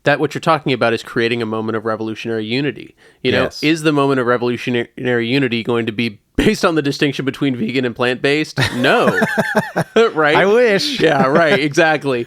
that what you're talking about is creating a moment of revolutionary unity. You know, is the moment of revolutionary unity going to be based on the distinction between vegan and plant-based? No. Right? I wish. Yeah, right. Exactly.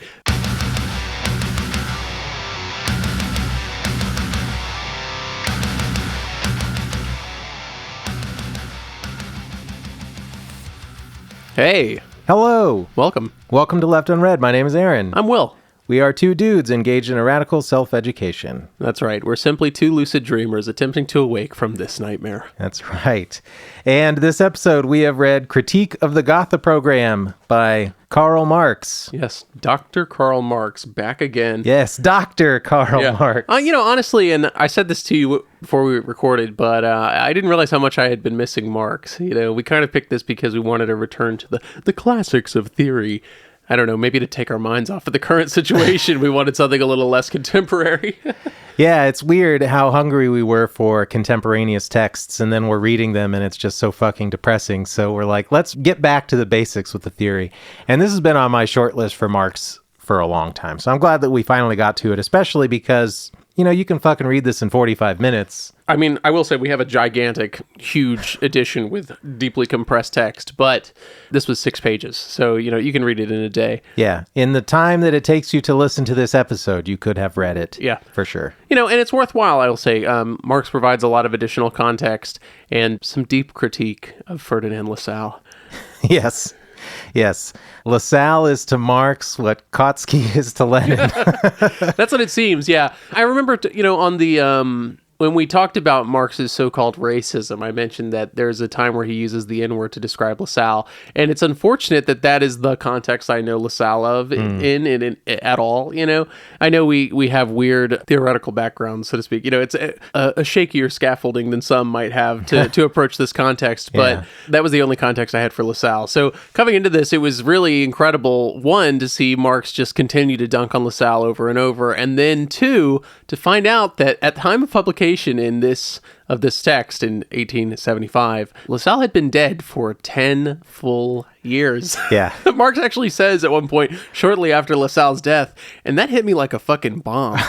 Hey. Hello. Welcome. Welcome to Left Unread. My name is Aaron. I'm Will. We are two dudes engaged in a radical self-education. That's right. We're simply two lucid dreamers attempting to awake from this nightmare. That's right. And this episode, we have read Critique of the Gotha Programme by Karl Marx. Yes, Dr. Karl Marx, back again. Yes, Dr. Karl Marx. Honestly, and I said this to you before we recorded, but I didn't realize how much I had been missing Marx. You know, we kind of picked this because we wanted to return to the classics of theory. I don't know, maybe to take our minds off of the current situation, we wanted something a little less contemporary. Yeah, it's weird how hungry we were for contemporaneous texts, and then we're reading them, and it's just so fucking depressing. So we're like, let's get back to the basics with the theory. And this has been on my short list for Marx for a long time. So I'm glad that we finally got to it, especially because, you know, you can fucking read this in 45 minutes. I mean, I will say we have a gigantic, huge edition with deeply compressed text, but this was 6 pages. So, you know, you can read it in a day. Yeah. In the time that it takes you to listen to this episode, you could have read it. Yeah. For sure. You know, and it's worthwhile, I will say. Marx provides a lot of additional context and some deep critique of Ferdinand Lassalle. Yes. Yes. Lassalle is to Marx what Kautsky is to Lenin. That's what it seems, yeah. I remember, on the... when we talked about Marx's so-called racism, I mentioned that there's a time where he uses the N-word to describe Lassalle, and it's unfortunate that that is the context I know Lassalle of in at all, you know? I know we have weird theoretical backgrounds, so to speak. You know, it's a shakier scaffolding than some might have to approach this context, but that was the only context I had for Lassalle. So coming into this, it was really incredible, one, to see Marx just continue to dunk on Lassalle over and over, and then two, to find out that at the time of publication in this text in 1875, Lassalle had been dead for 10 full years. Yeah. Marx actually says at one point, shortly after Lassalle's death, and that hit me like a fucking bomb.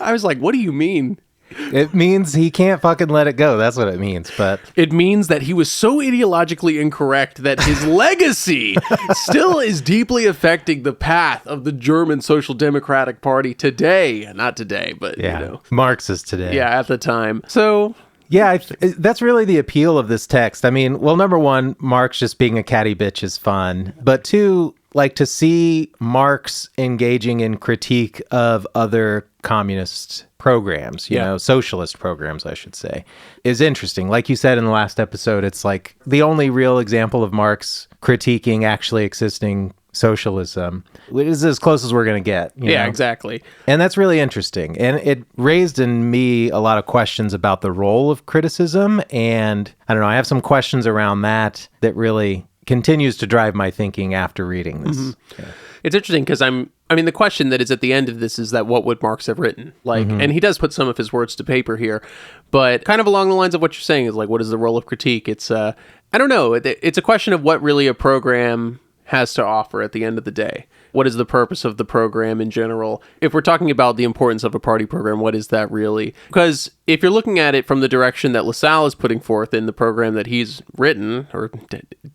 I was like, what do you mean? It means he can't fucking let it go. That's what it means. But it means that he was so ideologically incorrect that his legacy still is deeply affecting the path of the German Social Democratic Party today. Not today, but, you know. Marxist today. Yeah, at the time. So... yeah, that's really the appeal of this text. I mean, well, number one, Marx just being a catty bitch is fun. But two, like to see Marx engaging in critique of other communist programs, you know, socialist programs, I should say, is interesting. Like you said in the last episode, it's like the only real example of Marx critiquing actually existing socialism. It is as close as we're going to get. You know? Exactly. And that's really interesting. And it raised in me a lot of questions about the role of criticism. And I don't know, I have some questions around that really continues to drive my thinking after reading this. Mm-hmm. Yeah. It's interesting because the question that is at the end of this is that what would Marx have written? Like, and he does put some of his words to paper here, but kind of along the lines of what you're saying is like, what is the role of critique? It's, I don't know. It's a question of what really a program has to offer at the end of the day. What is the purpose of the program in general? If we're talking about the importance of a party program, what is that really? Because if you're looking at it from the direction that Lassalle is putting forth in the program that he's written, or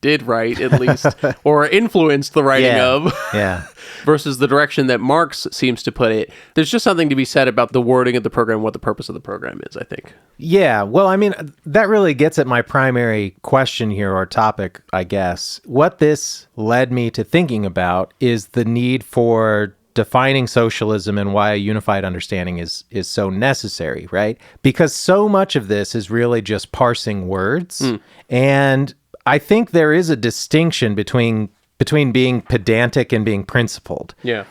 did write at least, or influenced the writing of, versus the direction that Marx seems to put it, there's just something to be said about the wording of the program, what the purpose of the program is, I think. Yeah, well, I mean, that really gets at my primary question here, or topic, I guess. What this led me to thinking about is the need for defining socialism and why a unified understanding is so necessary, right? Because so much of this is really just parsing words. And I think there is a distinction between being pedantic and being principled. Yeah.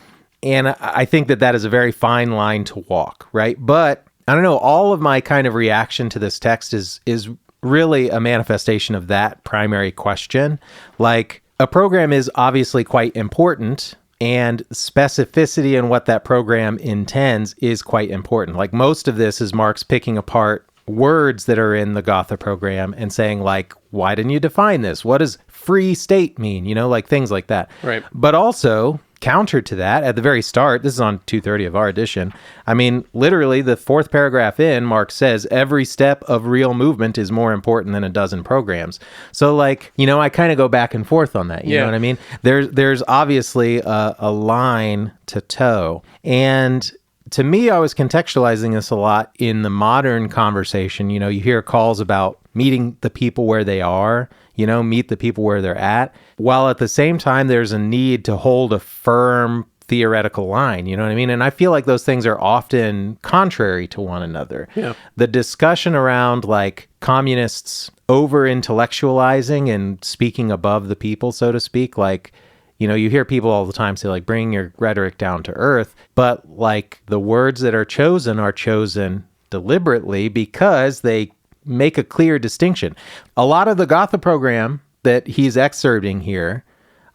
And I think that is a very fine line to walk, right? But I don't know, all of my kind of reaction to this text is really a manifestation of that primary question. Like, a program is obviously quite important, and specificity in what that program intends is quite important. Like, most of this is Marx picking apart words that are in the Gotha Programme and saying, like, why didn't you define this? What does free state mean? You know, like things like that. Right. But also counter to that, at the very start, this is on 230 of our edition, I mean, literally the fourth paragraph in, Marx says, every step of real movement is more important than a dozen programs. So, like, you know, I kind of go back and forth on that. You know what I mean? There's obviously a line to toe. And to me, I was contextualizing this a lot in the modern conversation. You know, you hear calls about meeting the people where they are, you know, meet the people where they're at, while at the same time, there's a need to hold a firm theoretical line, you know what I mean? And I feel like those things are often contrary to one another. Yeah. The discussion around like communists over-intellectualizing and speaking above the people, so to speak, like, you know, you hear people all the time say, like, bring your rhetoric down to earth, but like the words that are chosen deliberately because they make a clear distinction. A lot of the Gotha Programme that he's excerpting here,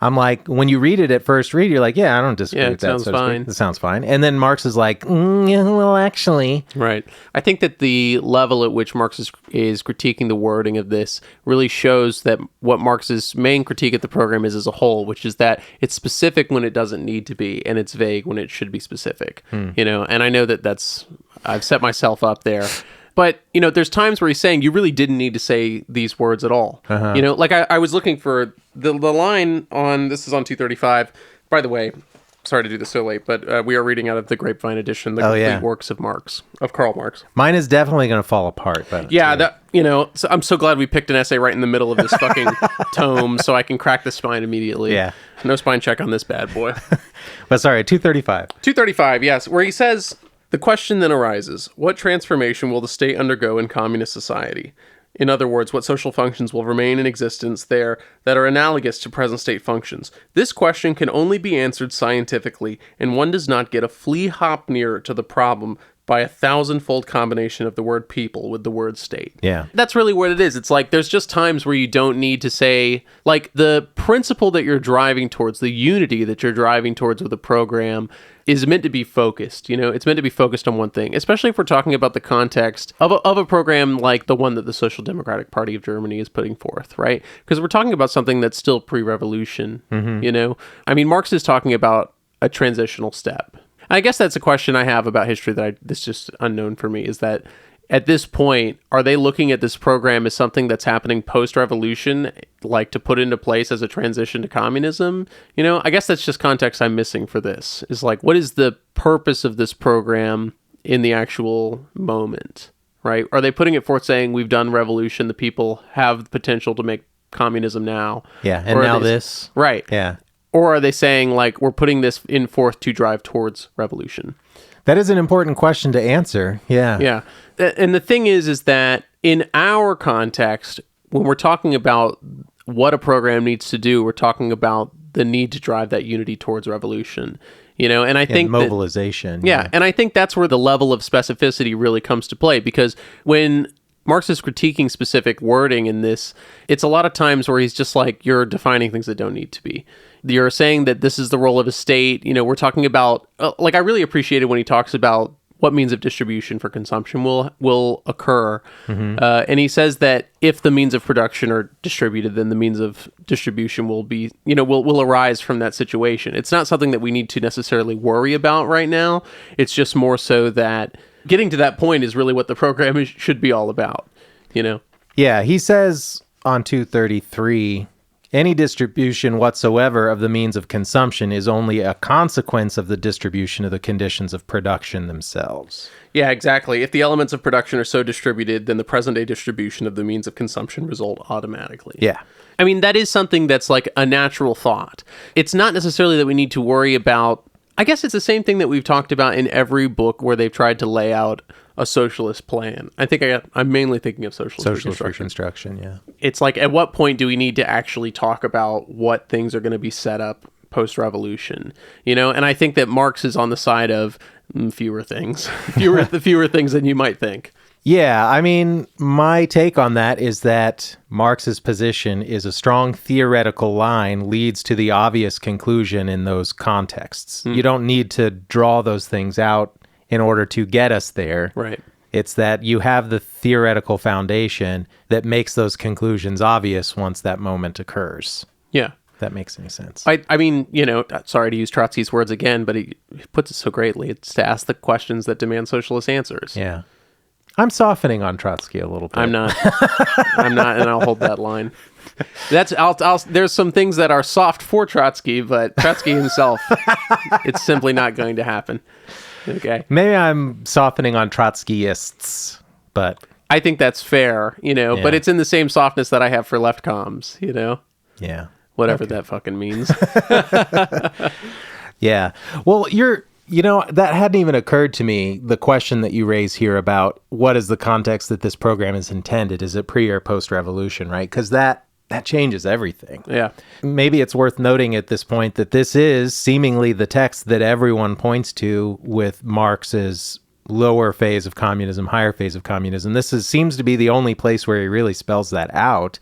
I'm like, when you read it at first read, you're like, yeah, I don't disagree with that. Sounds fine. It sounds fine. And then Marx is like, yeah, well, actually. Right. I think that the level at which Marx is critiquing the wording of this really shows that what Marx's main critique of the program is as a whole, which is that it's specific when it doesn't need to be, and it's vague when it should be specific. You know, and I know that I've set myself up there. But, you know, there's times where he's saying you really didn't need to say these words at all. You know, like I was looking for the line on, this is on 235. By the way, sorry to do this so late, but we are reading out of the Grapevine edition, the complete works of Marx, of Karl Marx. Mine is definitely going to fall apart. But yeah, that, you know, so I'm so glad we picked an essay right in the middle of this fucking tome so I can crack the spine immediately. Yeah. No spine check on this bad boy. But sorry, 235. 235, yes, where he says, the question then arises, what transformation will the state undergo in communist society? In other words, what social functions will remain in existence there that are analogous to present state functions? This question can only be answered scientifically, and one does not get a flea hop nearer to the problem by a 1,000-fold combination of the word people with the word state. Yeah. That's really what it is. It's like there's just times where you don't need to say, like, the principle that you're driving towards, the unity that you're driving towards with a program is meant to be focused. You know, it's meant to be focused on one thing, especially if we're talking about the context of a program like the one that the Social Democratic Party of Germany is putting forth, right? Because we're talking about something that's still pre-revolution, you know? I mean, Marx is talking about a transitional step. I guess that's a question I have about history that's just unknown for me, is that at this point, are they looking at this program as something that's happening post-revolution, like to put into place as a transition to communism? You know, I guess that's just context I'm missing for this, is like, what is the purpose of this program in the actual moment, right? Are they putting it forth saying, we've done revolution, the people have the potential to make communism now? Yeah, and now this. Right. Yeah. Or are they saying, like, we're putting this in forth to drive towards revolution? That is an important question to answer. Yeah. Yeah. And the thing is that in our context, when we're talking about what a program needs to do, we're talking about the need to drive that unity towards revolution. You know, and I think mobilization. And I think that's where the level of specificity really comes to play, because when Marx is critiquing specific wording in this, it's a lot of times where he's just like, you're defining things that don't need to be. You're saying that this is the role of a state. You know, we're talking about, like, I really appreciated when he talks about what means of distribution for consumption will occur. And he says that if the means of production are distributed, then the means of distribution will be, you know, will arise from that situation. It's not something that we need to necessarily worry about right now. It's just more so that getting to that point is really what the program should be all about, you know? Yeah, he says on 233, any distribution whatsoever of the means of consumption is only a consequence of the distribution of the conditions of production themselves. Yeah, exactly. If the elements of production are so distributed, then the present-day distribution of the means of consumption result automatically. Yeah. I mean, that is something that's like a natural thought. It's not necessarily that we need to worry about, I guess it's the same thing that we've talked about in every book where they've tried to lay out a socialist plan. I think I'm mainly thinking of socialist reconstruction, yeah. It's like, at what point do we need to actually talk about what things are going to be set up post-revolution? You know, and I think that Marx is on the side of fewer things, fewer things than you might think. Yeah, I mean, my take on that is that Marx's position is a strong theoretical line leads to the obvious conclusion in those contexts. You don't need to draw those things out in order to get us there. Right. It's that you have the theoretical foundation that makes those conclusions obvious once that moment occurs. Yeah. that makes any sense. I mean, sorry to use Trotsky's words again, but he puts it so greatly. It's to ask the questions that demand socialist answers. Yeah. I'm softening on Trotsky a little bit. I'm not, and I'll hold that line. There's some things that are soft for Trotsky, but Trotsky himself, it's simply not going to happen. Okay. Maybe I'm softening on Trotskyists, but I think that's fair, but it's in the same softness that I have for left comms, Yeah. Whatever that fucking means. Yeah. Well, that hadn't even occurred to me, the question that you raise here about what is the context that this program is intended. Is it pre or post-revolution, right? Because that changes everything. Yeah. Maybe it's worth noting at this point that this is seemingly the text that everyone points to with Marx's lower phase of communism, higher phase of communism. Seems to be the only place where he really spells that out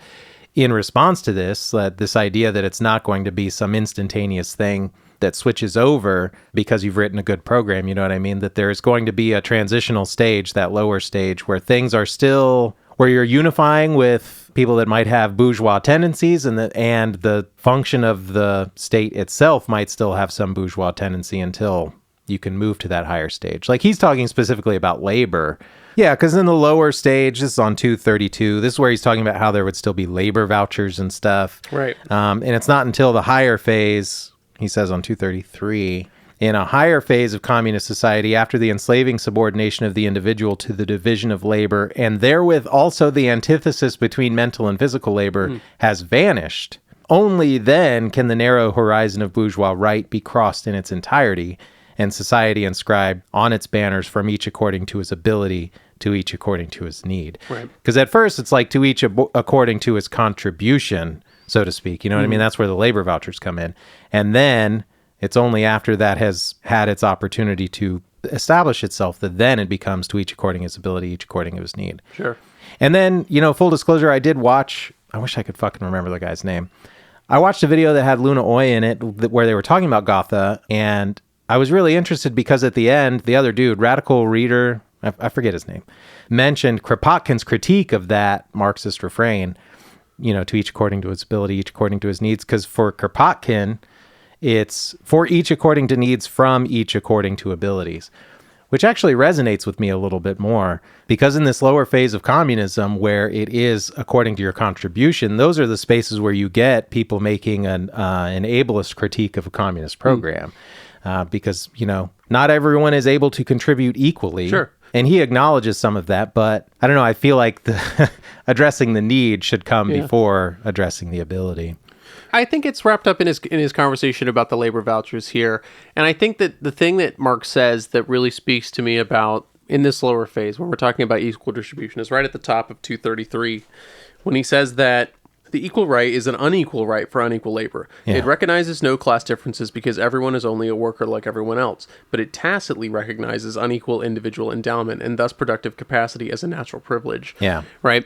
in response to this idea that it's not going to be some instantaneous thing that switches over because you've written a good program, you know what I mean? That there's going to be a transitional stage, that lower stage, where things are still, where you're unifying with people that might have bourgeois tendencies, and the function of the state itself might still have some bourgeois tendency until you can move to that higher stage. Like, he's talking specifically about labor. Yeah, because in the lower stage, this is on 232, this is where he's talking about how there would still be labor vouchers and stuff. Right. And it's not until the higher phase, he says on 233, in a higher phase of communist society, after the enslaving subordination of the individual to the division of labor, and therewith also the antithesis between mental and physical labor has vanished, only then can the narrow horizon of bourgeois right be crossed in its entirety, and society inscribed on its banners from each according to his ability, to each according to his need. Right. Because at first it's like to each according to his contribution, so to speak. You know what I mean? That's where the labor vouchers come in. And then it's only after that has had its opportunity to establish itself that then it becomes to each according his ability, each according to his need. Sure. And then, full disclosure, I did watch, I wish I could fucking remember the guy's name. I watched a video that had Luna Oy in it where they were talking about Gotha, and I was really interested because at the end, the other dude, Radical Reader, I forget his name, mentioned Kropotkin's critique of that Marxist refrain, to each according to his ability, each according to his needs. Because for Kropotkin, it's for each according to needs, from each according to abilities, which actually resonates with me a little bit more. Because in this lower phase of communism, where it is according to your contribution, those are the spaces where you get people making an ableist critique of a communist program. Because, not everyone is able to contribute equally. Sure. And he acknowledges some of that, but I don't know, I feel like addressing the need should come before addressing the ability. I think it's wrapped up in his conversation about the labor vouchers here. And I think that the thing that Marx says that really speaks to me about in this lower phase, when we're talking about equal distribution, is right at the top of 233, when he says that the equal right is an unequal right for unequal labor. Yeah. It recognizes no class differences because everyone is only a worker like everyone else, but it tacitly recognizes unequal individual endowment and thus productive capacity as a natural privilege. Yeah. Right?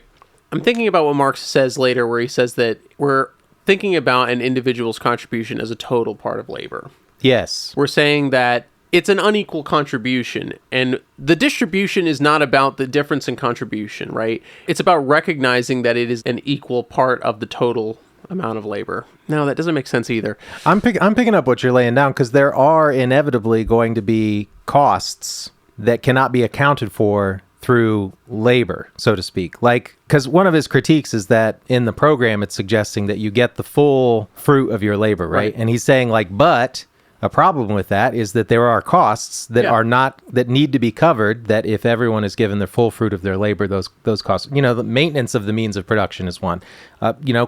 I'm thinking about what Marx says later, where he says that we're thinking about an individual's contribution as a total part of labor. Yes. We're saying that it's an unequal contribution, and the distribution is not about the difference in contribution, right? It's about recognizing that it is an equal part of the total amount of labor. No, that doesn't make sense either. I'm picking up what you're laying down, because there are inevitably going to be costs that cannot be accounted for through labor, so to speak. Like, because one of his critiques is that in the program, it's suggesting that you get the full fruit of your labor, right? And he's saying, like, but a problem with that is that there are costs that are not, that need to be covered, that if everyone is given the full fruit of their labor, those costs, the maintenance of the means of production is one,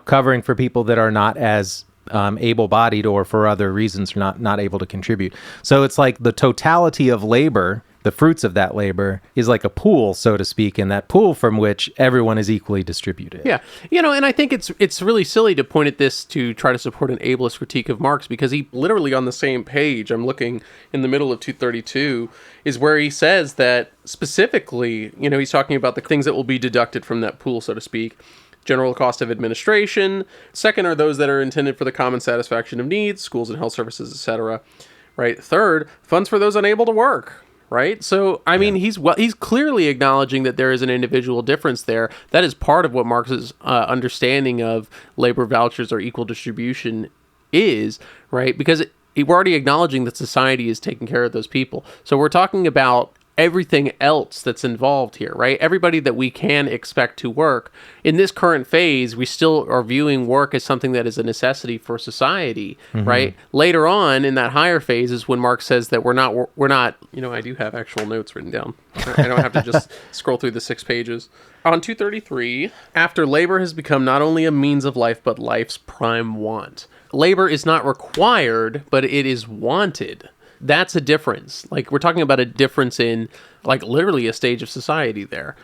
covering for people that are not as able-bodied or for other reasons are not able to contribute. So it's like the totality of labor, the fruits of that labor, is like a pool, so to speak, and that pool from which everyone is equally distributed. Yeah. And I think it's really silly to point at this to try to support an ableist critique of Marx, because he literally on the same page, I'm looking in the middle of 232, is where he says that specifically, he's talking about the things that will be deducted from that pool, so to speak. General cost of administration. Second are those that are intended for the common satisfaction of needs, schools and health services, etc. Right? Third, funds for those unable to work. Right? So, I mean, he's clearly acknowledging that there is an individual difference there. That is part of what Marx's understanding of labor vouchers or equal distribution is, right? Because we're already acknowledging that society is taking care of those people. So we're talking about everything else that's involved here, right? Everybody that we can expect to work. In this current phase, we still are viewing work as something that is a necessity for society, right? Later on in that higher phase is when Marx says that we're not, I do have actual notes written down. I don't have to just scroll through the 6 pages. On 233, after labor has become not only a means of life, but life's prime want. Labor is not required, but it is wanted. That's a difference. Like, we're talking about a difference in, like, literally a stage of society there,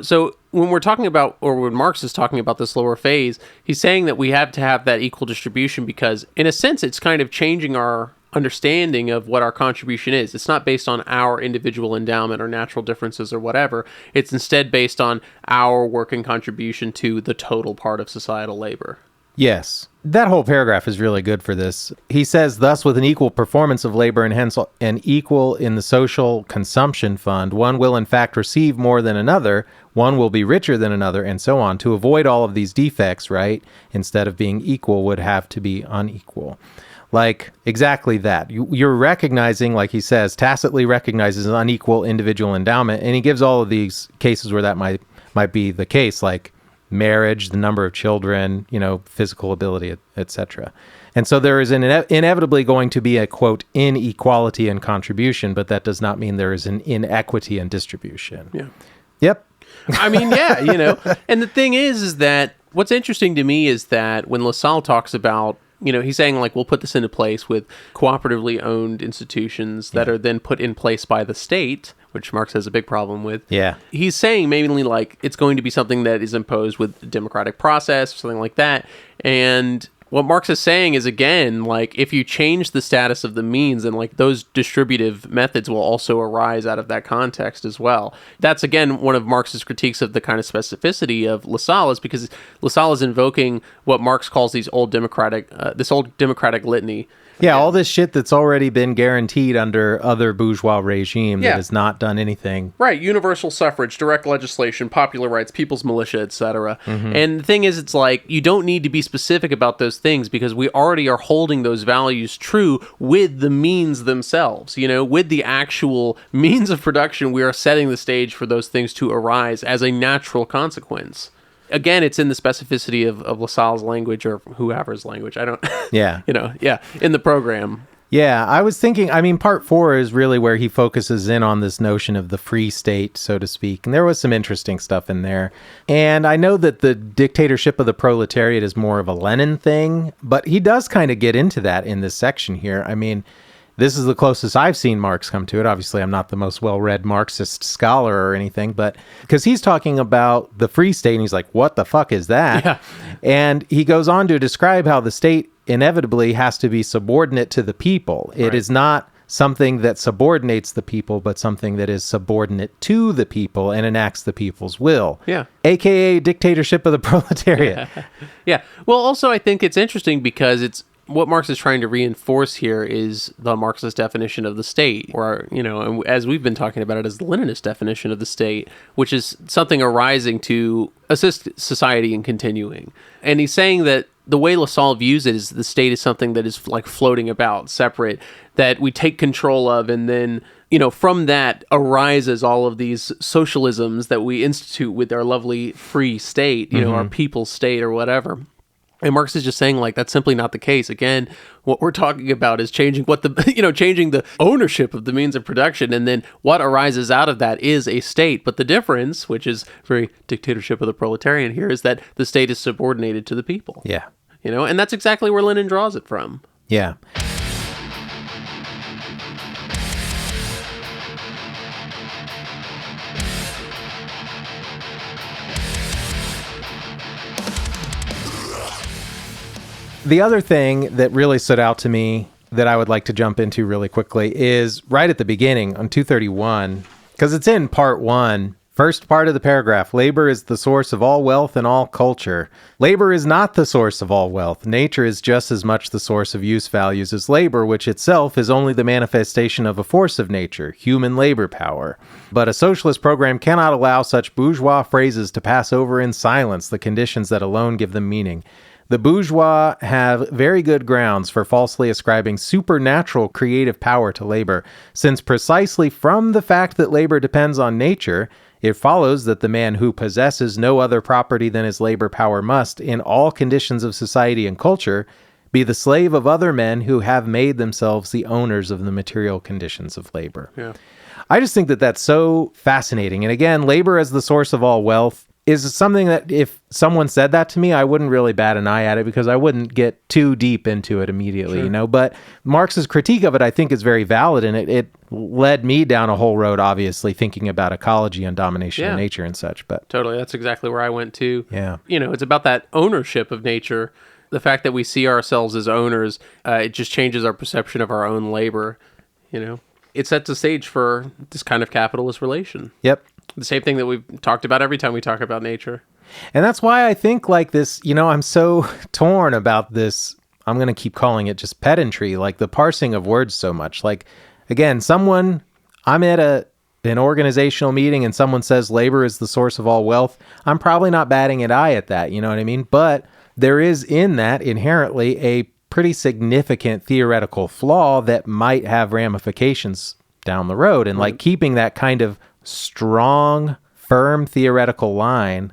So when we're talking about, or when Marx is talking about this lower phase, he's saying that we have to have that equal distribution because, in a sense, it's kind of changing our understanding of what our contribution is. It's not based on our individual endowment or natural differences or whatever. It's instead based on our working contribution to the total part of societal labor. Yes. That whole paragraph is really good for this. He says, thus, with an equal performance of labor and hence an equal in the social consumption fund, one will in fact receive more than another, one will be richer than another, and so on. To avoid all of these defects, right, instead of being equal would have to be unequal. Like, exactly that. You're recognizing, like he says, tacitly recognizes an unequal individual endowment, and he gives all of these cases where that might be the case, like marriage, the number of children, physical ability, etc. And so there is inevitably going to be a, quote, inequality in contribution, but that does not mean there is an inequity in distribution. Yeah. Yep. I mean, yeah, And the thing is that what's interesting to me is that when Lassalle talks about, he's saying, like, we'll put this into place with cooperatively owned institutions that are then put in place by the state, which Marx has a big problem with. Yeah. He's saying mainly, like, it's going to be something that is imposed with the democratic process, or something like that. And what Marx is saying is, again, like, if you change the status of the means, then, like, those distributive methods will also arise out of that context as well. That's, again, one of Marx's critiques of the kind of specificity of Lassalle, is because Lassalle is invoking what Marx calls this old democratic litany. Yeah, all this shit that's already been guaranteed under other bourgeois regime that has not done anything. Right, universal suffrage, direct legislation, popular rights, people's militia, etc. And the thing is, it's like, you don't need to be specific about those things because we already are holding those values true with the means themselves. With the actual means of production, we are setting the stage for those things to arise as a natural consequence. Again, it's in the specificity of Lassalle's language, or whoever's language. I don't... Yeah. In the program. Yeah, I was thinking, part 4 is really where he focuses in on this notion of the free state, so to speak. And there was some interesting stuff in there. And I know that the dictatorship of the proletariat is more of a Lenin thing, but he does kind of get into that in this section here. This is the closest I've seen Marx come to it. Obviously, I'm not the most well-read Marxist scholar or anything, but because he's talking about the free state, and he's like, what the fuck is that? Yeah. And he goes on to describe how the state inevitably has to be subordinate to the people. It is not something that subordinates the people, but something that is subordinate to the people and enacts the people's will. Yeah. AKA dictatorship of the proletariat. Yeah. Well, also, I think it's interesting because it's what Marx is trying to reinforce here is the Marxist definition of the state, or, as we've been talking about it, as the Leninist definition of the state, which is something arising to assist society in continuing. And he's saying that the way Lassalle views it is the state is something that is like floating about, separate, that we take control of, and then, from that arises all of these socialisms that we institute with our lovely free state, our people's state or whatever. And Marx is just saying, like, that's simply not the case. Again, what we're talking about is changing changing the ownership of the means of production, and then what arises out of that is a state. But the difference, which is very dictatorship of the proletariat here, is that the state is subordinated to the people. Yeah. And that's exactly where Lenin draws it from. Yeah. The other thing that really stood out to me that I would like to jump into really quickly is right at the beginning on 231, because it's in part 1. First part of the paragraph, labor is the source of all wealth and all culture. Labor is not the source of all wealth. Nature is just as much the source of use values as labor, which itself is only the manifestation of a force of nature, human labor power. But a socialist program cannot allow such bourgeois phrases to pass over in silence the conditions that alone give them meaning. The bourgeois have very good grounds for falsely ascribing supernatural creative power to labor, since precisely from the fact that labor depends on nature, it follows that the man who possesses no other property than his labor power must, in all conditions of society and culture, be the slave of other men who have made themselves the owners of the material conditions of labor. Yeah. I just think that that's so fascinating. And again, labor as the source of all wealth is something that if someone said that to me, I wouldn't really bat an eye at it because I wouldn't get too deep into it immediately, Sure. you know. But Marx's critique of it, I think, is very valid. And it led me down a whole road, obviously, thinking about ecology and domination of nature and such. But Totally. That's exactly where I went to. Yeah. You know, it's about that ownership of nature. The fact that we see ourselves as owners, it just changes our perception of our own labor, you know. It sets the stage for this kind of capitalist relation. Yep. The same thing that we've talked about every time we talk about nature. And that's why I think like this, you know, I'm so torn about this. I'm going to keep calling it just pedantry, like the parsing of words so much. Like, again, I'm at an organizational meeting and someone says labor is the source of all wealth. I'm probably not batting an eye at that, you know what I mean? But there is in that inherently a pretty significant theoretical flaw that might have ramifications down the road. And like keeping that kind of strong, firm theoretical line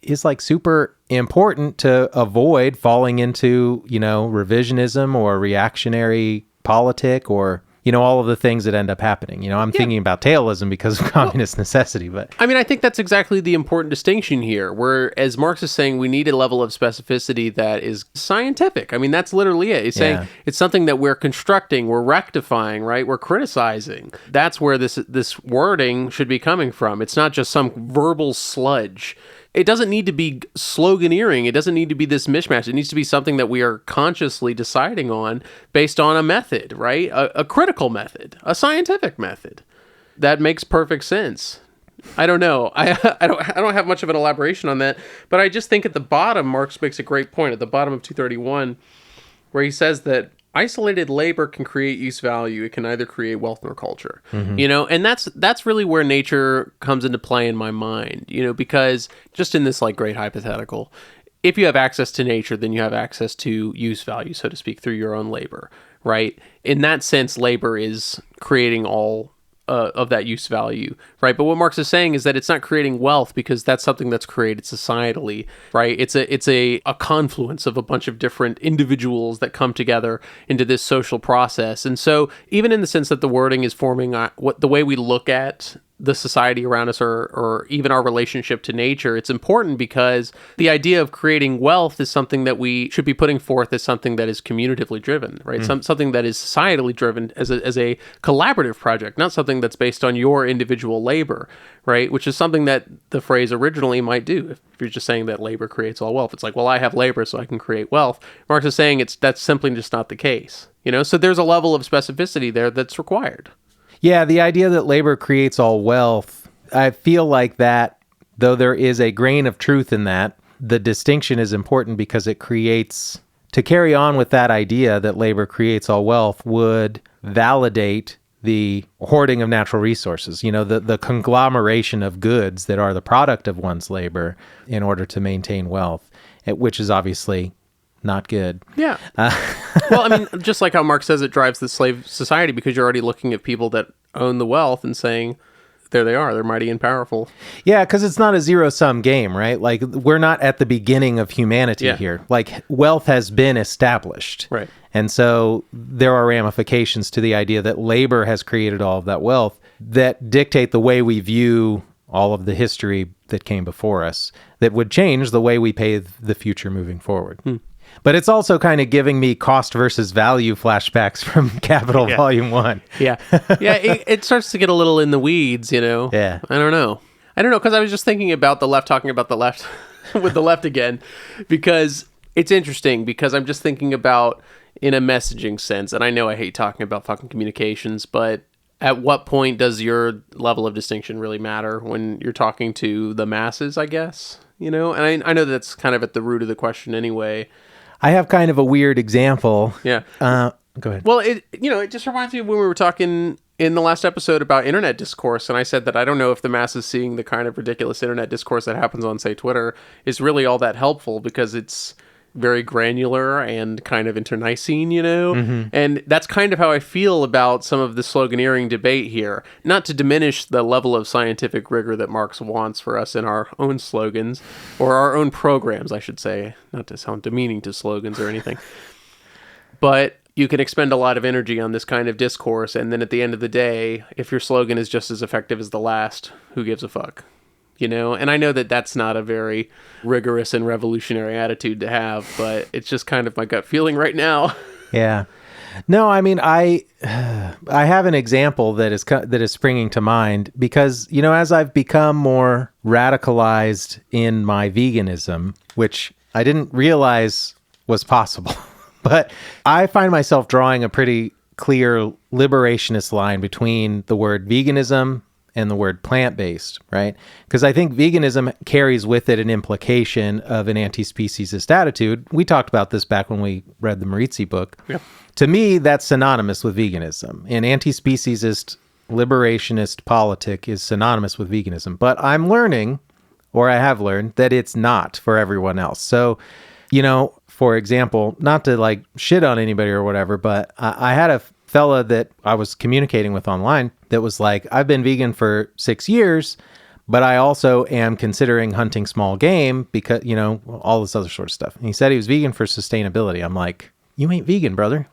is like super important to avoid falling into, you know, revisionism or reactionary politic or, you know, all of the things that end up happening. You know, I'm thinking about tailism because of communist necessity, but I mean, I think that's exactly the important distinction here, where, as Marx is saying, we need a level of specificity that is scientific. I mean, that's literally it. He's saying it's something that we're constructing, we're rectifying, right? We're criticizing. That's where this wording should be coming from. It's not just some verbal sludge. It doesn't need to be sloganeering. It doesn't need to be this mishmash. It needs to be something that we are consciously deciding on based on a method, right? A critical method, a scientific method. That makes perfect sense. I don't know. I don't have much of an elaboration on that, but I just think at the bottom, Marx makes a great point at the bottom of 231, where he says that isolated labor can create use value. It can neither create wealth nor culture, you know, and that's really where nature comes into play in my mind, you know, because just in this like great hypothetical, if you have access to nature, then you have access to use value, so to speak, through your own labor, right? In that sense, labor is creating all of that use value, right? But what Marx is saying is that it's not creating wealth because that's something that's created societally, right? It's a confluence of a bunch of different individuals that come together into this social process. And so even in the sense that the wording is forming what the way we look at the society around us or even our relationship to nature, it's important because the idea of creating wealth is something that we should be putting forth as something that is communitively driven, right? Something that is societally driven as a collaborative project, not something that's based on your individual labor, right? Which is something that the phrase originally might do. If you're just saying that labor creates all wealth, it's like, well, I have labor so I can create wealth. Marx is saying that's simply just not the case, you know? So there's a level of specificity there that's required. yeah, the idea that labor creates all wealth, I feel like that, though there is a grain of truth in that, the distinction is important because it creates, to carry on with that idea that labor creates all wealth would validate the hoarding of natural resources, you know, the conglomeration of goods that are the product of one's labor in order to maintain wealth, which is obviously not good. Yeah. Well, I mean, just like how Marx says it drives the slave society because you're already looking at people that own the wealth and saying, there they are, they're mighty and powerful. Yeah, because it's not a zero-sum game, right? Like, we're not at the beginning of humanity here. Like, wealth has been established. Right. And so there are ramifications to the idea that labor has created all of that wealth that dictate the way we view all of the history that came before us that would change the way we pay the future moving forward. But it's also kind of giving me cost versus value flashbacks from Capital Volume 1. Yeah. Yeah, it starts to get a little in the weeds, you know? Yeah. I don't know, because I was just thinking about the left, talking about the left with the left again, because it's interesting, because I'm just thinking about in a messaging sense, and I know I hate talking about fucking communications, but at what point does your level of distinction really matter when you're talking to the masses, I guess? You know? And I know that's kind of at the root of the question anyway. I have kind of a weird example. Yeah. Go ahead. Well, it just reminds me of when we were talking in the last episode about internet discourse, and I said that I don't know if the masses seeing the kind of ridiculous internet discourse that happens on, say, Twitter is really all that helpful, because it's very granular and kind of internecine, And that's kind of how I feel about some of the sloganeering debate here. Not to diminish the level of scientific rigor that Marx wants for us in our own slogans, or our own programs, I should say, not to sound demeaning to slogans or anything. But you can expend a lot of energy on this kind of discourse, and then at the end of the day, if your slogan is just as effective as the last, who gives a fuck? And I know that that's not a very rigorous and revolutionary attitude to have, but it's just kind of my gut feeling right now. Yeah. No, I mean, I have an example that is springing to mind because, as I've become more radicalized in my veganism, which I didn't realize was possible, but I find myself drawing a pretty clear liberationist line between the word veganism and the word plant-based, right? Because I think veganism carries with it an implication of an anti-speciesist attitude. We talked about this back when we read the Maritzi book. Yeah. To me, that's synonymous with veganism. An anti-speciesist, liberationist politic is synonymous with veganism. But I'm learning, or I have learned, that it's not for everyone else. So, for example, not to shit on anybody or whatever, but I had a fella that I was communicating with online that was like, I've been vegan for 6 years, but I also am considering hunting small game because, all this other sort of stuff. And he said he was vegan for sustainability. I'm like, you ain't vegan, brother.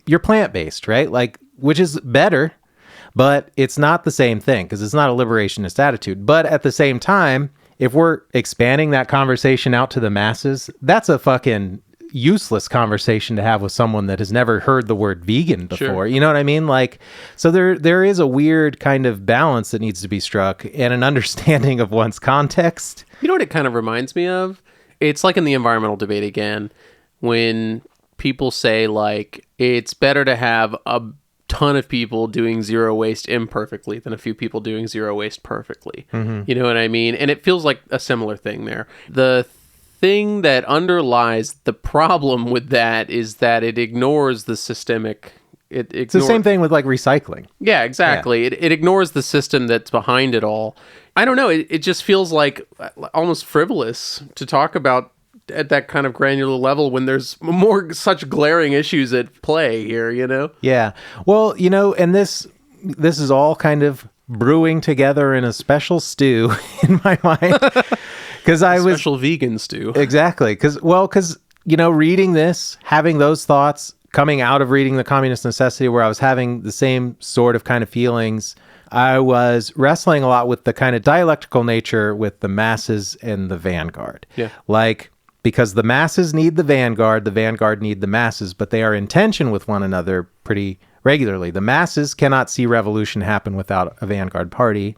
You're plant-based, right? Which is better, but it's not the same thing because it's not a liberationist attitude. But at the same time, if we're expanding that conversation out to the masses, that's a fucking useless conversation to have with someone that has never heard the word vegan before. Sure. You know what I mean? So there is a weird kind of balance that needs to be struck and an understanding of one's context. You know what it kind of reminds me of? It's like in the environmental debate again, when people say it's better to have a ton of people doing zero waste imperfectly than a few people doing zero waste perfectly. Mm-hmm. You know what I mean? And it feels like a similar thing there. The thing that underlies the problem with that is that it ignores the systemic. It's the same thing with recycling. Yeah, exactly. Yeah. It ignores the system that's behind it all. I don't know. It just feels like almost frivolous to talk about at that kind of granular level when there's more such glaring issues at play here, Yeah. Well, and this is all kind of brewing together in a special stew in my mind. Because special vegan stew. Exactly. Because reading this, having those thoughts coming out of reading The Communist Necessity, where I was having the same sort of kind of feelings, I was wrestling a lot with the kind of dialectical nature with the masses and the vanguard. Yeah. Because the masses need the vanguard need the masses, but they are in tension with one another pretty regularly. The masses cannot see revolution happen without a vanguard party.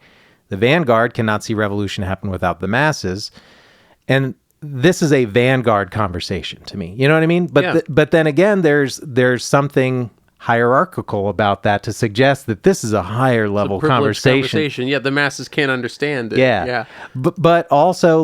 The vanguard cannot see revolution happen without the masses. And this is a vanguard conversation to me. You know what I mean? But yeah. But then again, there's something hierarchical about that to suggest that this is a higher level conversation. Yeah, the masses can't understand it. Yeah. But also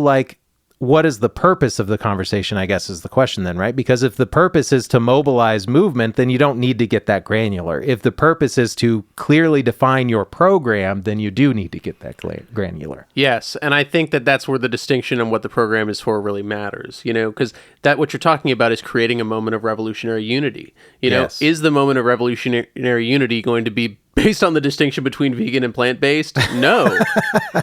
what is the purpose of the conversation, I guess, is the question then, right? Because if the purpose is to mobilize movement, then you don't need to get that granular. If the purpose is to clearly define your program, then you do need to get that granular. Yes, and I think that that's where the distinction on what the program is for really matters, because that what you're talking about is creating a moment of revolutionary unity. Yes. Is the moment of revolutionary unity going to be based on the distinction between vegan and plant-based? No.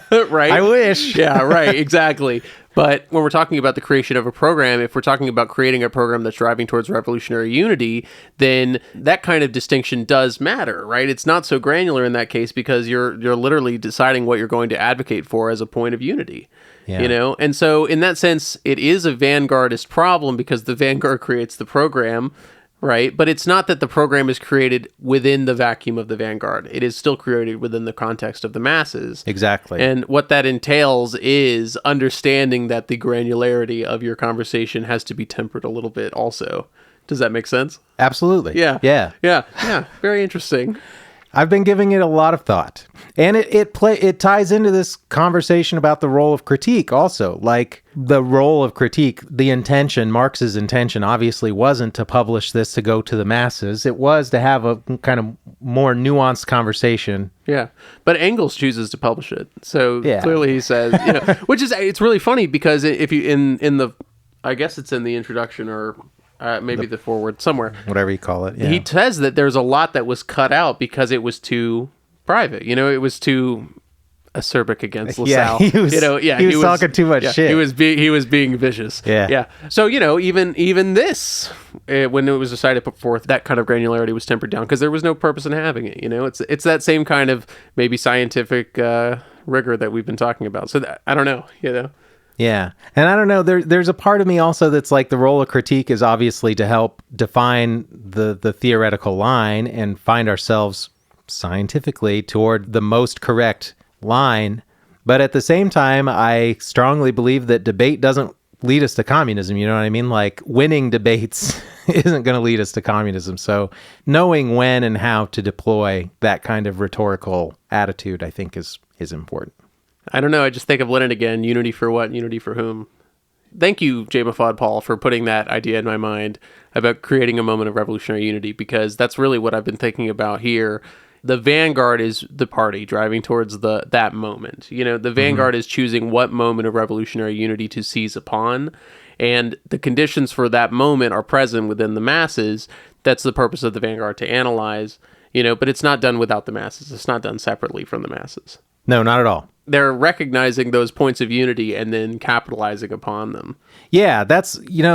Right? I wish. Yeah, right, exactly. But when we're talking about the creation of a program, if we're talking about creating a program that's driving towards revolutionary unity, then that kind of distinction does matter, right? It's not so granular in that case because you're literally deciding what you're going to advocate for as a point of unity. Yeah. And so in that sense, it is a vanguardist problem because the vanguard creates the program, right? But it's not that the program is created within the vacuum of the vanguard. It is still created within the context of the masses. Exactly. And what that entails is understanding that the granularity of your conversation has to be tempered a little bit also. Does that make sense? Absolutely. Yeah. Very interesting. I've been giving it a lot of thought. And it ties into this conversation about the role of critique also. The role of critique, the intention, Marx's intention obviously wasn't to publish this to go to the masses. It was to have a kind of more nuanced conversation. Yeah. But Engels chooses to publish it. So yeah. Clearly he says, which is, it's really funny because if you, in the I guess it's in the introduction or maybe the foreword somewhere. Whatever you call it. Yeah. He says that there's a lot that was cut out because it was too private. You know, it was too acerbic against LaSalle. He was, he was talking too much shit. He was being vicious. Yeah. So, you know, even this, when it was decided to put forth, that kind of granularity was tempered down because there was no purpose in having it. You know, it's that same kind of maybe scientific rigor that we've been talking about. So I don't know, you know. Yeah. And I don't know, there's a part of me also that's like the role of critique is obviously to help define the theoretical line and find ourselves scientifically toward the most correct line. But at the same time, I strongly believe that debate doesn't lead us to communism. You know what I mean? Like winning debates isn't going to lead us to communism. So knowing when and how to deploy that kind of rhetorical attitude, I think is important. I don't know. I just think of Lenin again. Unity for what? Unity for whom? Thank you, J. Mafad Paul, for putting that idea in my mind about creating a moment of revolutionary unity, because that's really what I've been thinking about here. The vanguard is the party driving towards that moment. You know, the vanguard is choosing what moment of revolutionary unity to seize upon, and the conditions for that moment are present within the masses. That's the purpose of the vanguard, to analyze, you know, but it's not done without the masses. It's not done separately from the masses. No, not at all. They're recognizing those points of unity and then capitalizing upon them. Yeah, that's kind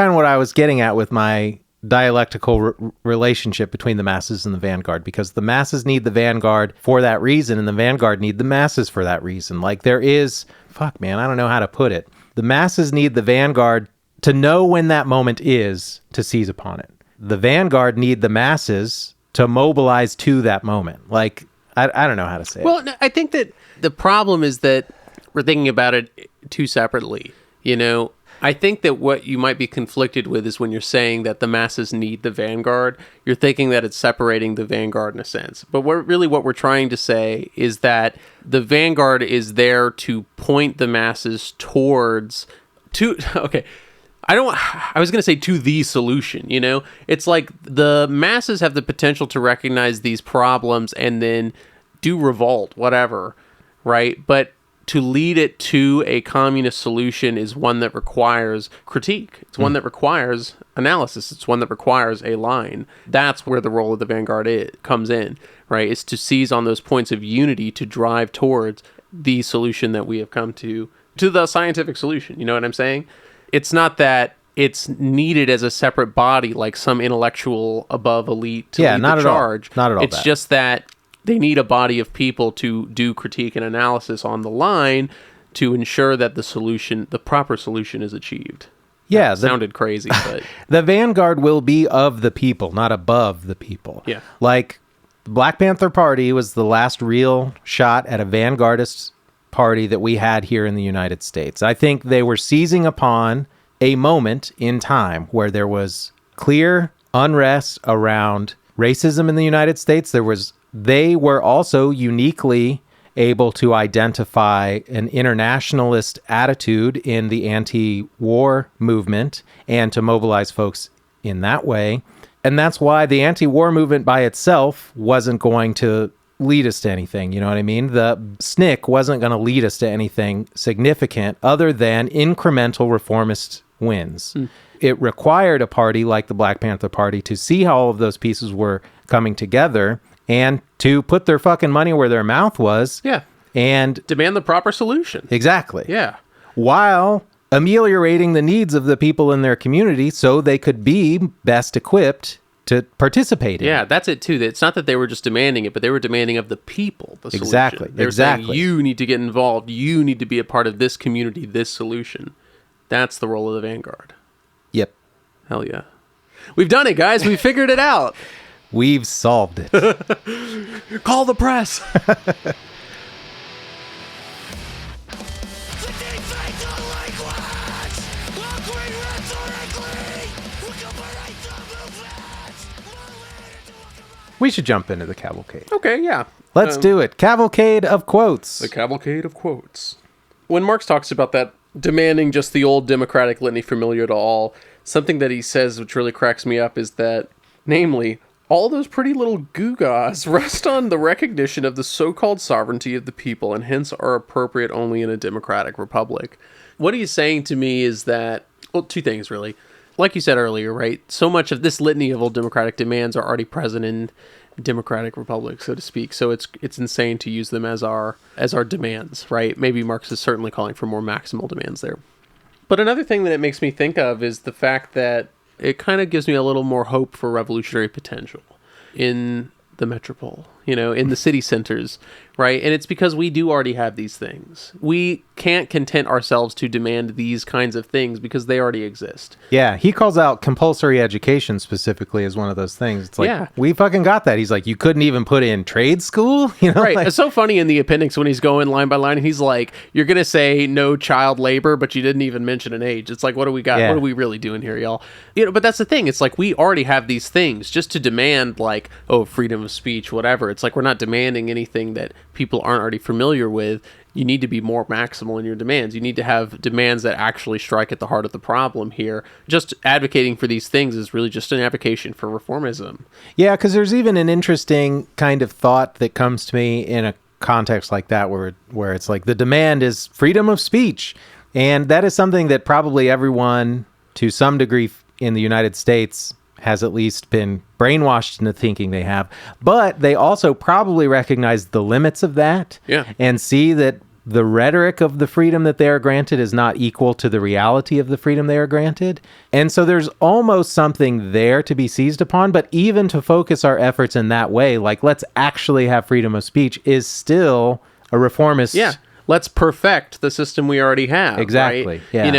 of what I was getting at with my dialectical relationship between the masses and the vanguard, because the masses need the vanguard for that reason, and the vanguard need the masses for that reason. Like I don't know how to put it. The masses need the vanguard to know when that moment is to seize upon it. The vanguard need the masses to mobilize to that moment. Like, I don't know how to say it. Well, I think that the problem is that we're thinking about it too separately. You know, I think that what you might be conflicted with is when you're saying that the masses need the vanguard, you're thinking that it's separating the vanguard in a sense. But what we're trying to say is that the vanguard is there to point the masses towards I was going to say to the solution, you know? It's like the masses have the potential to recognize these problems and then do revolt, whatever, right? But to lead it to a communist solution is one that requires critique. It's one that requires analysis. It's one that requires a line. That's where the role of the vanguard comes in, right? It's to seize on those points of unity to drive towards the solution that we have come to the scientific solution. You know what I'm saying? It's not that it's needed as a separate body, like some intellectual above elite to lead the charge. Not at all. It's just that they need a body of people to do critique and analysis on the line to ensure that the proper solution is achieved. Yeah. That sounded crazy, but... The vanguard will be of the people, not above the people. Yeah. Like, the Black Panther Party was the last real shot at a vanguardist party that we had here in the United States. I think they were seizing upon a moment in time where there was clear unrest around racism in the United States. They were also uniquely able to identify an internationalist attitude in the anti-war movement and to mobilize folks in that way. And that's why the anti-war movement by itself wasn't going to lead us to anything. You know what I mean? The SNCC wasn't going to lead us to anything significant other than incremental reformist wins. It required a party like the Black Panther Party to see how all of those pieces were coming together and to put their fucking money where their mouth was. Yeah. And demand the proper solution. Exactly. Yeah. While ameliorating the needs of the people in their community so they could be best equipped to participate in. Yeah, that's it too. It's not that they were just demanding it, but they were demanding of the people the solution. Exactly. They were saying, you need to get involved. You need to be a part of this community, this solution. That's the role of the vanguard. Yep. Hell yeah. We've done it, guys. We figured it out. We've solved it. Call the press. We should jump into the cavalcade. Okay, yeah. Let's do it. Cavalcade of quotes. The cavalcade of quotes. When Marx talks about that, demanding just the old democratic litany familiar to all, something that he says which really cracks me up is that, namely, All those pretty little gewgaws rest on the recognition of the so-called sovereignty of the people and hence are appropriate only in a democratic republic. What he's saying to me is that, well, two things really. Like you said earlier, right? So much of this litany of old democratic demands are already present in democratic republics, so to speak. So it's insane to use them as our demands, right? Maybe Marx is certainly calling for more maximal demands there. But another thing that it makes me think of is the fact that it kind of gives me a little more hope for revolutionary potential in the metropole, in the city centers, right? And it's because we do already have these things. We can't content ourselves to demand these kinds of things because they already exist. Yeah, he calls out compulsory education specifically as one of those things. It's like, we fucking got that. He's like, you couldn't even put in trade school? Right. Like, it's so funny in the appendix when he's going line by line and he's like, you're going to say no child labor, but you didn't even mention an age. It's like, what do we got? Yeah. What are we really doing here, y'all? But that's the thing. It's like, we already have these things. Just to demand like, freedom of speech, whatever. It's like, we're not demanding anything that people aren't already familiar with. You need to be more maximal in your demands. You need to have demands that actually strike at the heart of the problem here. Just advocating for these things is really just an advocation for reformism. Yeah, because there's even an interesting kind of thought that comes to me in a context like that where it's like the demand is freedom of speech. And that is something that probably everyone to some degree in the United States has at least been brainwashed into thinking they have. But they also probably recognize the limits of that and see that the rhetoric of the freedom that they are granted is not equal to the reality of the freedom they are granted. And so there's almost something there to be seized upon. But even to focus our efforts in that way, like let's actually have freedom of speech, is still a reformist. Yeah, let's perfect the system we already have. Exactly. Right? Yeah. You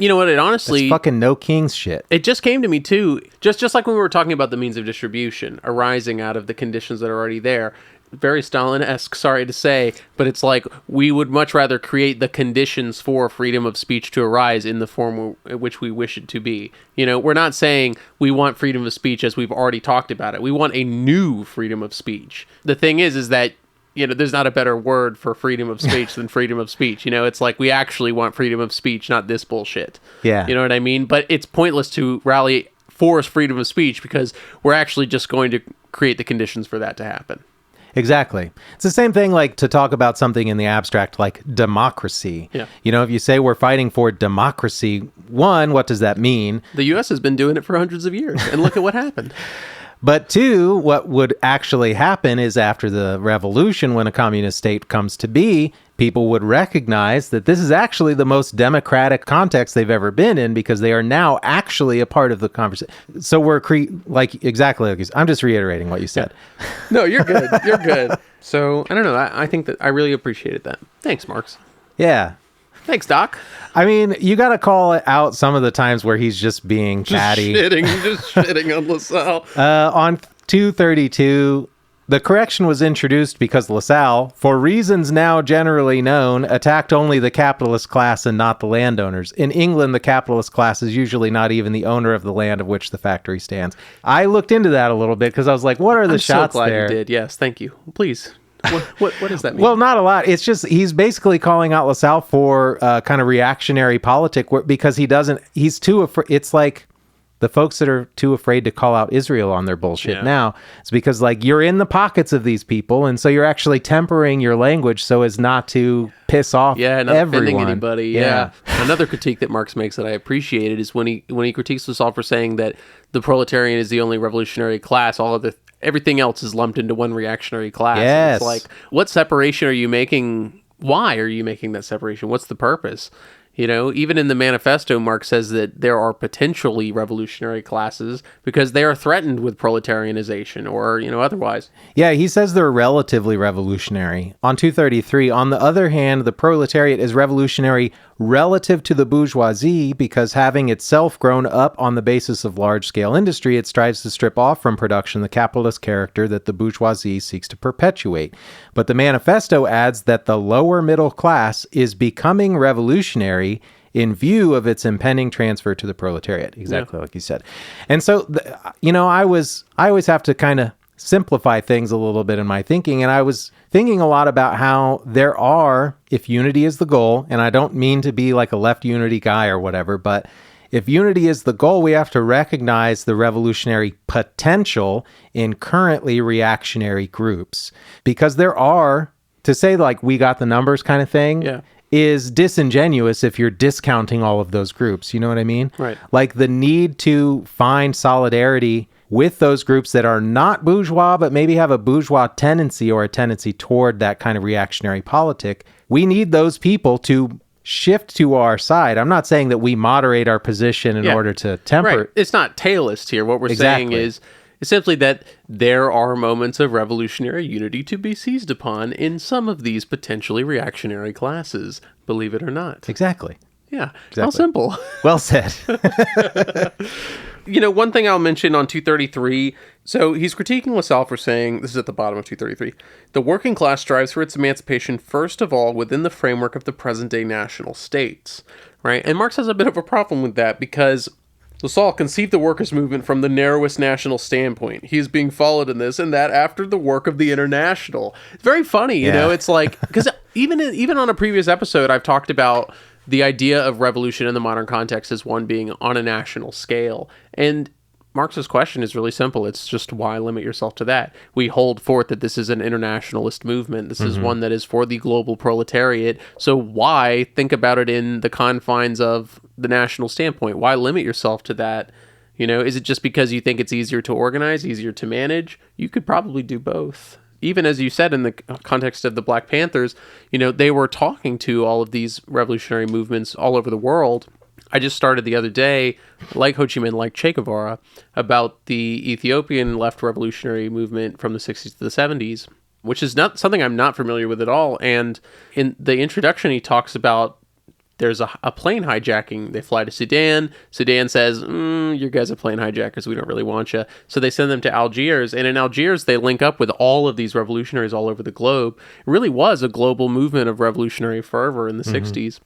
know what? It honestly, it's fucking no king's shit. It just came to me too. Just like when we were talking about the means of distribution arising out of the conditions that are already there. Very Stalin-esque, sorry to say, but it's like we would much rather create the conditions for freedom of speech to arise in the form in which we wish it to be. We're not saying we want freedom of speech as we've already talked about it. We want a new freedom of speech. The thing is that there's not a better word for freedom of speech than freedom of speech. It's like we actually want freedom of speech, not this bullshit. Yeah. You know what I mean? But it's pointless to rally for freedom of speech because we're actually just going to create the conditions for that to happen. Exactly. It's the same thing like to talk about something in the abstract like democracy. Yeah. If you say we're fighting for democracy, one, what does that mean? The U.S. has been doing it for hundreds of years, and look at what happened. But two, what would actually happen is after the revolution, when a communist state comes to be, people would recognize that this is actually the most democratic context they've ever been in because they are now actually a part of the conversation. So we're exactly like I'm just reiterating what you said. Yeah. No, you're good. You're good. So I don't know. I think that I really appreciated that. Thanks, Marx. Yeah. Thanks, Doc. I mean, you got to call out some of the times where he's just being catty. Just shitting on LaSalle. On 232, the correction was introduced because LaSalle, for reasons now generally known, attacked only the capitalist class and not the landowners. In England, the capitalist class is usually not even the owner of the land of which the factory stands. I looked into that a little bit because I was like, what are the shots so glad there? You did. Yes, thank you. Please. What does that mean? Well, not a lot. It's just he's basically calling out LaSalle for kind of reactionary politic because he's too afraid. It's like the folks that are too afraid to call out Israel on their bullshit now. It's because like you're in the pockets of these people, and so you're actually tempering your language so as not to piss off not everyone. Offending anybody. Yeah. Another critique that Marx makes that I appreciated is when he critiques LaSalle for saying that the proletarian is the only revolutionary class. Everything else is lumped into one reactionary class. Yes. It's like, what separation are you making? Why are you making that separation? What's the purpose? Even in the manifesto, Marx says that there are potentially revolutionary classes because they are threatened with proletarianization or, otherwise. Yeah, he says they're relatively revolutionary. On 233, on the other hand, the proletariat is revolutionary relative to the bourgeoisie because having itself grown up on the basis of large-scale industry, it strives to strip off from production the capitalist character that the bourgeoisie seeks to perpetuate. But the manifesto adds that the lower middle class is becoming revolutionary in view of its impending transfer to the proletariat, exactly like you said. And so, I always have to kind of simplify things a little bit in my thinking, and I was thinking a lot about how there are, if unity is the goal, and I don't mean to be like a left unity guy or whatever, but If unity is the goal, we have to recognize the revolutionary potential in currently reactionary groups. Because there are, to say like we got the numbers kind of thing, is disingenuous if you're discounting all of those groups. You know what I mean? Right. Like the need to find solidarity with those groups that are not bourgeois, but maybe have a bourgeois tendency or a tendency toward that kind of reactionary politic. We need those people to shift to our side. I'm not saying that we moderate our position in order to temper. Right. It's not tailist here. What we're saying is simply that there are moments of revolutionary unity to be seized upon in some of these potentially reactionary classes, believe it or not. Exactly. Yeah. Exactly. How simple. Well said. You know, one thing I'll mention on 233, so he's critiquing Lassalle for saying, this is at the bottom of 233, the working class strives for its emancipation first of all within the framework of the present-day national states, right? And Marx has a bit of a problem with that because Lassalle conceived the workers' movement from the narrowest national standpoint. He is being followed in this and that after the work of the International. It's very funny, you know, it's like, because even on a previous episode, I've talked about the idea of revolution in the modern context as one being on a national scale. And Marx's question is really simple. It's just, why limit yourself to that? We hold forth that this is an internationalist movement. This is one that is for the global proletariat. So why think about it in the confines of the national standpoint? Why limit yourself to that? You know, is it just because you think it's easier to organize, easier to manage? You could probably do both. Even as you said in the context of the Black Panthers, you know, they were talking to all of these revolutionary movements all over the world. I just started the other day, like Ho Chi Minh, like Che Guevara, about the Ethiopian left revolutionary movement from the 60s to the 70s, which is not something I'm not familiar with at all. And in the introduction, he talks about there's a plane hijacking. They fly to Sudan. Sudan says, you guys are plane hijackers. We don't really want you. So they send them to Algiers. And in Algiers, they link up with all of these revolutionaries all over the globe. It really was a global movement of revolutionary fervor in the 60s.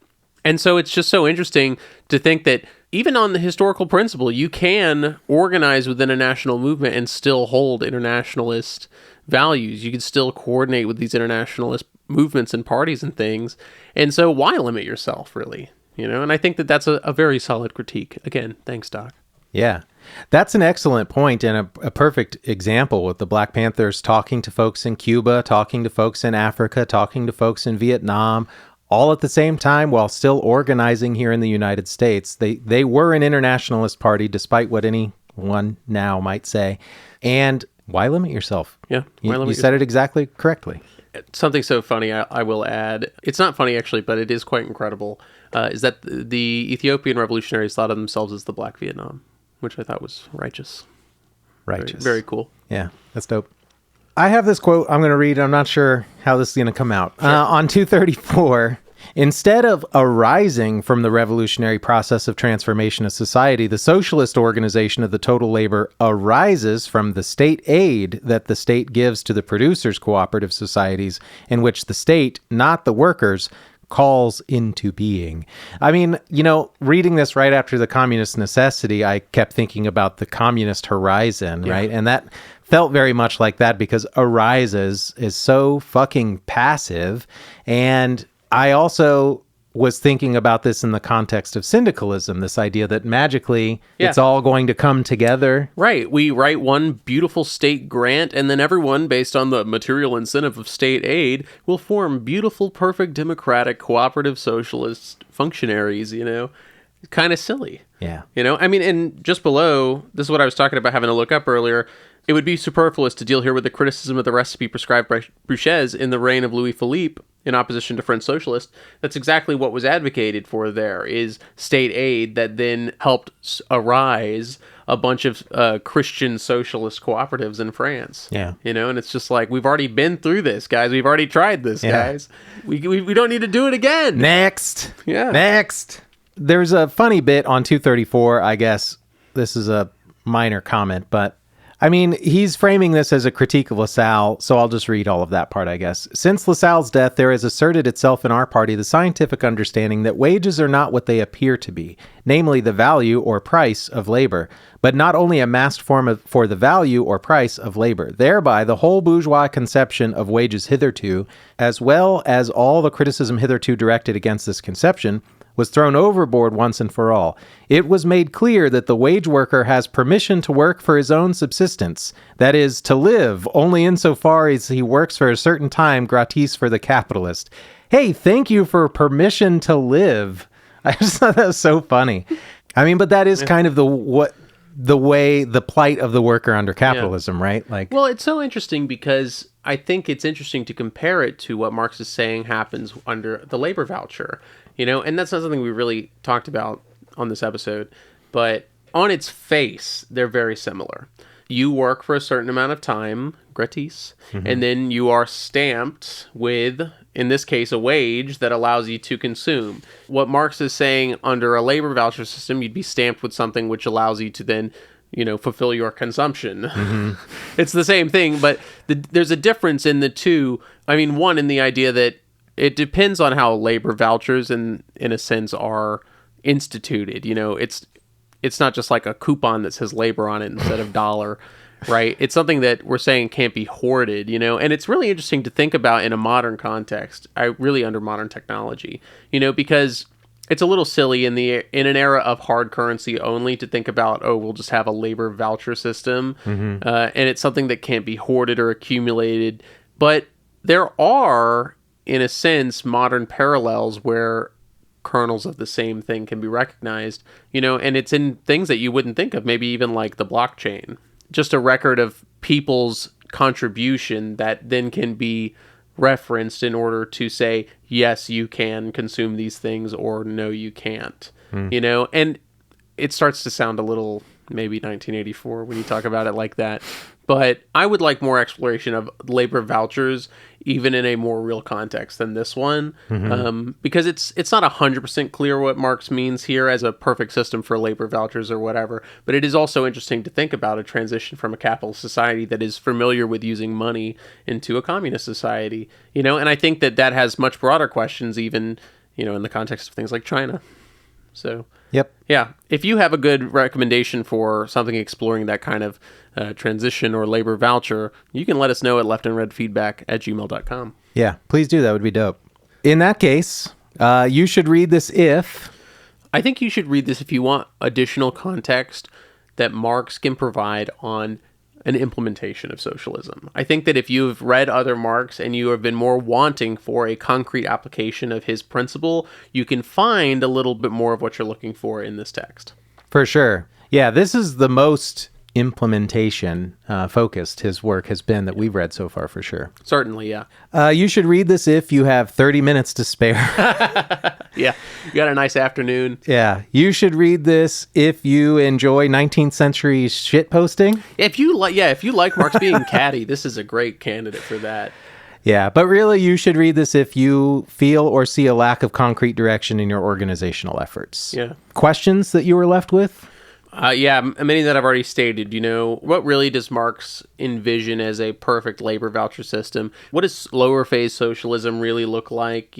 And so it's just so interesting to think that even on the historical principle, you can organize within a national movement and still hold internationalist values. You can still coordinate with these internationalist movements and parties and things. And so why limit yourself, really? You know, and I think that that's a very solid critique. Again, thanks, Doc. Yeah, that's an excellent point and a perfect example with the Black Panthers talking to folks in Cuba, talking to folks in Africa, talking to folks in Vietnam, all at the same time while still organizing here in the United States. They were an internationalist party, despite what anyone now might say. And why limit yourself? Yeah, you said it exactly correctly. Something so funny, I will add, it's not funny actually, but it is quite incredible, is that the Ethiopian revolutionaries thought of themselves as the Black Vietnam, which I thought was righteous. Righteous. Very, very cool. Yeah, that's dope. I have this quote I'm going to read. I'm not sure how this is going to come out. Sure. On 234, instead of arising from the revolutionary process of transformation of society, the socialist organization of the total labor arises from the state aid that the state gives to the producers' cooperative societies, in which the state, not the workers, calls into being. I mean, you know, reading this right after the communist necessity, I kept thinking about the communist horizon, right? And that felt very much like that because arises is so fucking passive. And I also was thinking about this in the context of syndicalism, this idea that magically it's all going to come together. Right. We write one beautiful state grant, and then everyone, based on the material incentive of state aid, will form beautiful, perfect, democratic, cooperative, socialist functionaries, you know? Kind of silly. Yeah. You know, I mean, and just below, this is what I was talking about having to look up earlier. It would be superfluous to deal here with the criticism of the recipe prescribed by Bouchez in the reign of Louis Philippe in opposition to French socialists. That's exactly what was advocated for there, is state aid that then helped arise a bunch of Christian socialist cooperatives in France. Yeah. You know, and it's just like, we've already been through this, guys. We've already tried this, guys. We don't need to do it again. Next. Yeah. Next. There's a funny bit on 234, I guess. This is a minor comment, but I mean, he's framing this as a critique of Lassalle, so I'll just read all of that part, I guess. Since Lassalle's death, there has asserted itself in our party the scientific understanding that wages are not what they appear to be, namely the value or price of labor, but not only a masked form for the value or price of labor. Thereby, the whole bourgeois conception of wages hitherto, as well as all the criticism hitherto directed against this conception, was thrown overboard once and for all. It was made clear that the wage worker has permission to work for his own subsistence, that is, to live, only insofar as he works for a certain time gratis for the capitalist. Hey, thank you for permission to live. I just thought that was so funny. I mean, but that is kind of the plight of the worker under capitalism, right? Like, well, it's so interesting because I think it's interesting to compare it to what Marx is saying happens under the labor voucher, and that's not something we really talked about on this episode, but on its face, they're very similar. You work for a certain amount of time, gratis, and then you are stamped with, in this case, a wage that allows you to consume. What Marx is saying, under a labor voucher system, you'd be stamped with something which allows you to then, fulfill your consumption. It's the same thing, but there's a difference in the two. I mean, one, in the idea that it depends on how labor vouchers, in a sense, are instituted. It's not just like a coupon that says labor on it instead of dollar, right? It's something that we're saying can't be hoarded, and it's really interesting to think about in a modern context, really under modern technology, because it's a little silly in an era of hard currency only to think about, we'll just have a labor voucher system, and it's something that can't be hoarded or accumulated. But there are, in a sense, modern parallels where kernels of the same thing can be recognized, and it's in things that you wouldn't think of, maybe even like the blockchain, just a record of people's contribution that then can be referenced in order to say, yes, you can consume these things, or no, you can't, and it starts to sound a little maybe 1984 when you talk about it like that. But I would like more exploration of labor vouchers, even in a more real context than this one, because it's not 100% clear what Marx means here as a perfect system for labor vouchers or whatever. But it is also interesting to think about a transition from a capitalist society that is familiar with using money into a communist society, and I think that has much broader questions, even, in the context of things like China. So, yep. Yeah. If you have a good recommendation for something exploring that kind of transition or labor voucher, you can let us know at leftandredfeedback@gmail.com. Yeah, please do. That would be dope. In that case, you should read this if... I think you should read this if you want additional context that Marx can provide on an implementation of socialism. I think that if you've read other Marx and you have been more wanting for a concrete application of his principle, you can find a little bit more of what you're looking for in this text. For sure. Yeah, this is the most implementation focused his work has been that we've read so far, for sure. Certainly, yeah. You should read this if you have 30 minutes to spare. Yeah, you got a nice afternoon. Yeah, you should read this if you enjoy 19th century shit posting. If you like Marx being catty, this is a great candidate for that. Yeah, but really you should read this if you feel or see a lack of concrete direction in your organizational efforts. Yeah. Questions that you were left with? Yeah, many that I've already stated. What really does Marx envision as a perfect labor voucher system? What does lower phase socialism really look like?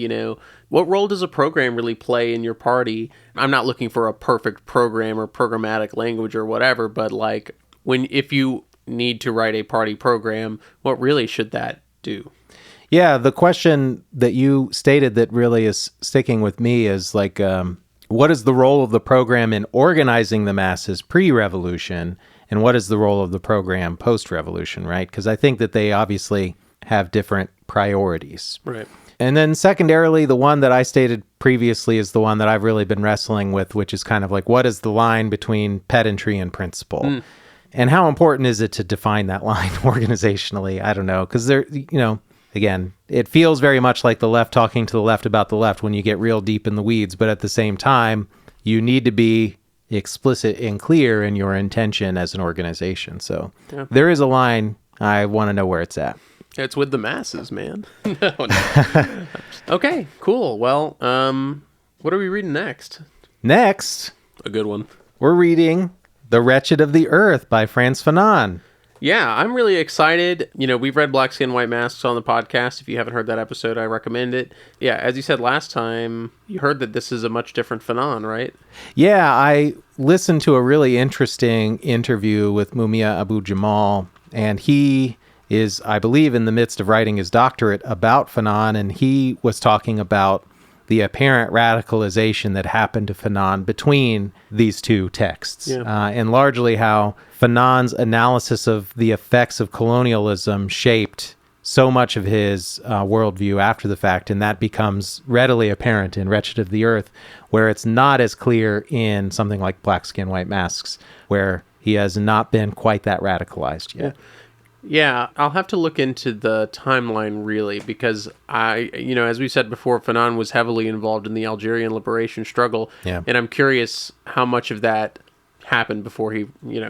What role does a program really play in your party? I'm not looking for a perfect program or programmatic language or whatever, but like if you need to write a party program, what really should that do? Yeah, the question that you stated that really is sticking with me is like, what is the role of the program in organizing the masses pre-revolution, and what is the role of the program post-revolution, right? Because I think that they obviously have different priorities. Right. And then secondarily, the one that I stated previously is the one that I've really been wrestling with, which is kind of like, what is the line between pedantry and principle? And how important is it to define that line organizationally? I don't know, because again, it feels very much like the left talking to the left about the left when you get real deep in the weeds, but at the same time, you need to be explicit and clear in your intention as an organization. So There is a line. I want to know where it's at. It's with the masses, man. No. Okay, cool. Well, what are we reading next? Next, a good one. We're reading The Wretched of the Earth by Frantz Fanon. Yeah, I'm really excited. We've read Black Skin, White Masks on the podcast. If you haven't heard that episode, I recommend it. Yeah, as you said last time, you heard that this is a much different Fanon, right? Yeah, I listened to a really interesting interview with Mumia Abu-Jamal, and he is, I believe, in the midst of writing his doctorate about Fanon, and he was talking about the apparent radicalization that happened to Fanon between these two texts, and largely how Fanon's analysis of the effects of colonialism shaped so much of his worldview after the fact, and that becomes readily apparent in Wretched of the Earth, where it's not as clear in something like Black Skin, White Masks, where he has not been quite that radicalized yet. Yeah, I'll have to look into the timeline really, because as we said before, Fanon was heavily involved in the Algerian liberation struggle, and I'm curious how much of that happened before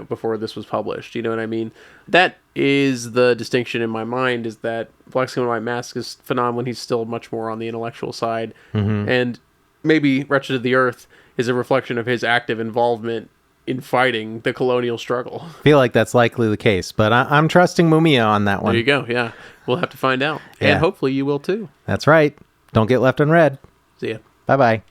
before this was published. You know what I mean? That is the distinction in my mind, is that Black Skin, White Mask is Fanon when he's still much more on the intellectual side, and maybe Wretched of the Earth is a reflection of his active involvement in fighting the colonial struggle. I feel like that's likely the case, but I'm trusting Mumia on that one. There you go, yeah. We'll have to find out. Yeah. And hopefully you will too. That's right. Don't get left unread. See ya. Bye-bye.